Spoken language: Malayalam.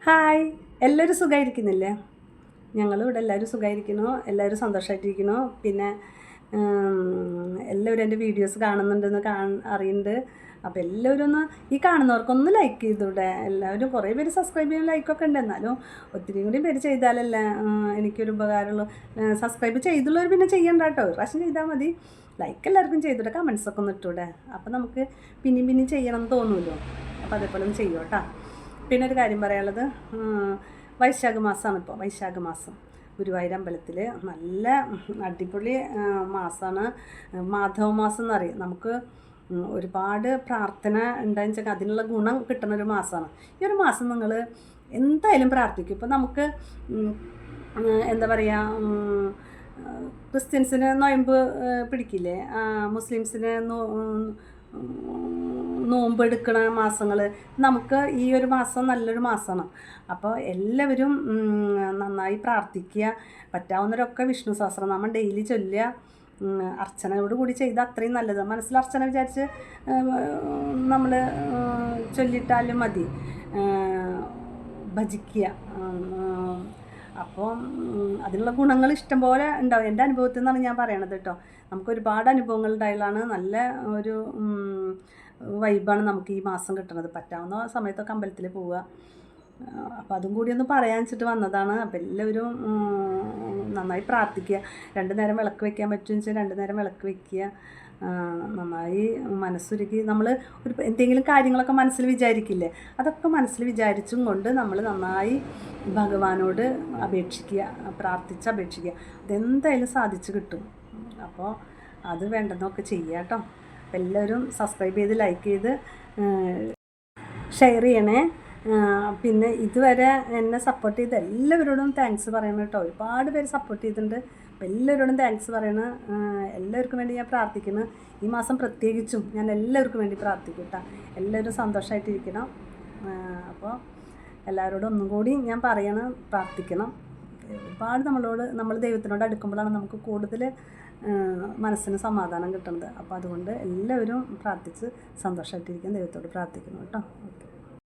ഹായ്, എല്ലാവരും സുഖമായിരിക്കുന്നില്ലേ? ഞങ്ങളിവിടെ എല്ലാവരും സുഖമായിരിക്കുന്നു, എല്ലാവരും സന്തോഷമായിട്ടിരിക്കുന്നു. പിന്നെ എല്ലാവരും എൻ്റെ വീഡിയോസ് കാണുന്നുണ്ടെന്ന് അറിയുന്നുണ്ട്. അപ്പോൾ എല്ലാവരും ഒന്ന് ഈ കാണുന്നവർക്കൊന്ന് ലൈക്ക് ചെയ്തൂടെ? എല്ലാവരും കുറേ പേര് സബ്സ്ക്രൈബ് ചെയ്യാൻ ലൈക്കൊക്കെ ഉണ്ട്, എന്നാലും ഒത്തിരി കൂടി പേര് ചെയ്താലല്ലേ എനിക്കൊരു ഉപകാരമുള്ളൂ. സബ്സ്ക്രൈബ് ചെയ്തുള്ളവർ പിന്നെ ചെയ്യണ്ട കേട്ടോ, ഒരു പ്രാവശ്യം ചെയ്താൽ മതി. ലൈക്ക് എല്ലാവർക്കും ചെയ്തൂടെ, കമൻസൊക്കെ ഒന്ന് ഇട്ടൂടെ? അപ്പോൾ നമുക്ക് പിന്നെയും ചെയ്യണം എന്ന് തോന്നുമല്ലോ. അപ്പോൾ അതേപോലെ ഒന്ന് ചെയ്യും കേട്ടോ. പിന്നെ ഒരു കാര്യം പറയാനുള്ളത്, വൈശാഖ മാസമാണ് ഇപ്പോൾ. വൈശാഖ മാസം ഗുരുവായൂർ അമ്പലത്തിൽ നല്ല അടിപൊളി മാസമാണ്. മാധവ മാസം എന്നറിയും. നമുക്ക് ഒരുപാട് പ്രാർത്ഥന ഉണ്ടായെന്ന് വെച്ചാൽ അതിനുള്ള ഗുണം കിട്ടുന്ന ഒരു മാസമാണ്. ഈ ഒരു മാസം നിങ്ങൾ എന്തായാലും പ്രാർത്ഥിക്കും. ഇപ്പോൾ നമുക്ക് എന്താ പറയുക, ക്രിസ്ത്യൻസിന് നൊയമ്പ് പിടിക്കില്ലേ, മുസ്ലിംസിന് നോമ്പെടുക്കണ മാസങ്ങൾ, നമുക്ക് ഈ ഒരു മാസം നല്ലൊരു മാസമാണ്. അപ്പോൾ എല്ലാവരും നന്നായി പ്രാർത്ഥിക്കുക. പറ്റാവുന്നവരൊക്കെ വിഷ്ണു സഹസ്രനാമം ഡെയിലി ചൊല്ലുക. അർച്ചനയോട് കൂടി ചെയ്താൽ അത്രയും നല്ലത്. മനസ്സിൽ അർച്ചന വിചാരിച്ച് നമ്മൾ ചൊല്ലിട്ടാലും മതി, ഭജിക്കുക. അപ്പോൾ അതിനുള്ള ഗുണങ്ങൾ ഇഷ്ടംപോലെ ഉണ്ടാവും. എൻ്റെ അനുഭവത്തിൽ നിന്നാണ് ഞാൻ പറയണത് കേട്ടോ. നമുക്കൊരുപാട് അനുഭവങ്ങൾ ഉണ്ടായാലാണ് നല്ല ഒരു വൈബാണ് നമുക്ക് ഈ മാസം കിട്ടുന്നത്. പറ്റാവുന്ന സമയത്തൊക്കെ അമ്പലത്തിൽ പോവുക. അപ്പോൾ അതും കൂടി ഒന്ന് പറയാൻ വെച്ചിട്ട് വന്നതാണ്. അപ്പോൾ എല്ലാവരും നന്നായി പ്രാർത്ഥിക്കുക. 2 നേരം വിളക്ക് വയ്ക്കാൻ പറ്റുമെന്ന് വെച്ചാൽ 2 നേരം വിളക്ക് വയ്ക്കുക. നന്നായി മനസ്സുരുക്കി നമ്മൾ എന്തെങ്കിലും കാര്യങ്ങളൊക്കെ മനസ്സിൽ വിചാരിക്കില്ലേ, അതൊക്കെ മനസ്സിൽ വിചാരിച്ചും കൊണ്ട് നമ്മൾ നന്നായി ഭഗവാനോട് അപേക്ഷിക്കുക, അപേക്ഷിക്കുക. അതെന്തായാലും സാധിച്ചു കിട്ടും. അപ്പോൾ അത് വേണ്ടെന്നൊക്കെ ചെയ്യുക കേട്ടോ. അപ്പോൾ എല്ലാവരും സബ്സ്ക്രൈബ് ചെയ്ത് ലൈക്ക് ചെയ്ത് ഷെയർ ചെയ്യണേ. പിന്നെ ഇതുവരെ എന്നെ സപ്പോർട്ട് ചെയ്ത് എല്ലാവരോടും താങ്ക്സ് പറയണം കേട്ടോ. ഒരുപാട് പേര് സപ്പോർട്ട് ചെയ്തിട്ടുണ്ട്. അപ്പോൾ എല്ലാവരോടും താങ്ക്സ് പറയണം. എല്ലാവർക്കും വേണ്ടി ഞാൻ പ്രാർത്ഥിക്കുന്നു. ഈ മാസം പ്രത്യേകിച്ചും ഞാൻ എല്ലാവർക്കും വേണ്ടി പ്രാർത്ഥിക്കും കേട്ടോ. എല്ലാവരും സന്തോഷമായിട്ടിരിക്കണം. അപ്പോൾ എല്ലാവരോടും ഒന്നും കൂടി ഞാൻ പറയണം, പ്രാർത്ഥിക്കണം. ഒരുപാട് നമ്മൾ ദൈവത്തിനോട് അടുക്കുമ്പോഴാണ് നമുക്ക് കൂടുതൽ മനസ്സിന് സമാധാനം കിട്ടുന്നത്. അപ്പോൾ അതുകൊണ്ട് എല്ലാവരും പ്രാർത്ഥിച്ച് സന്തോഷമായിട്ടിരിക്കാൻ ദൈവത്തോട് പ്രാർത്ഥിക്കണം കേട്ടോ. ഓക്കെ.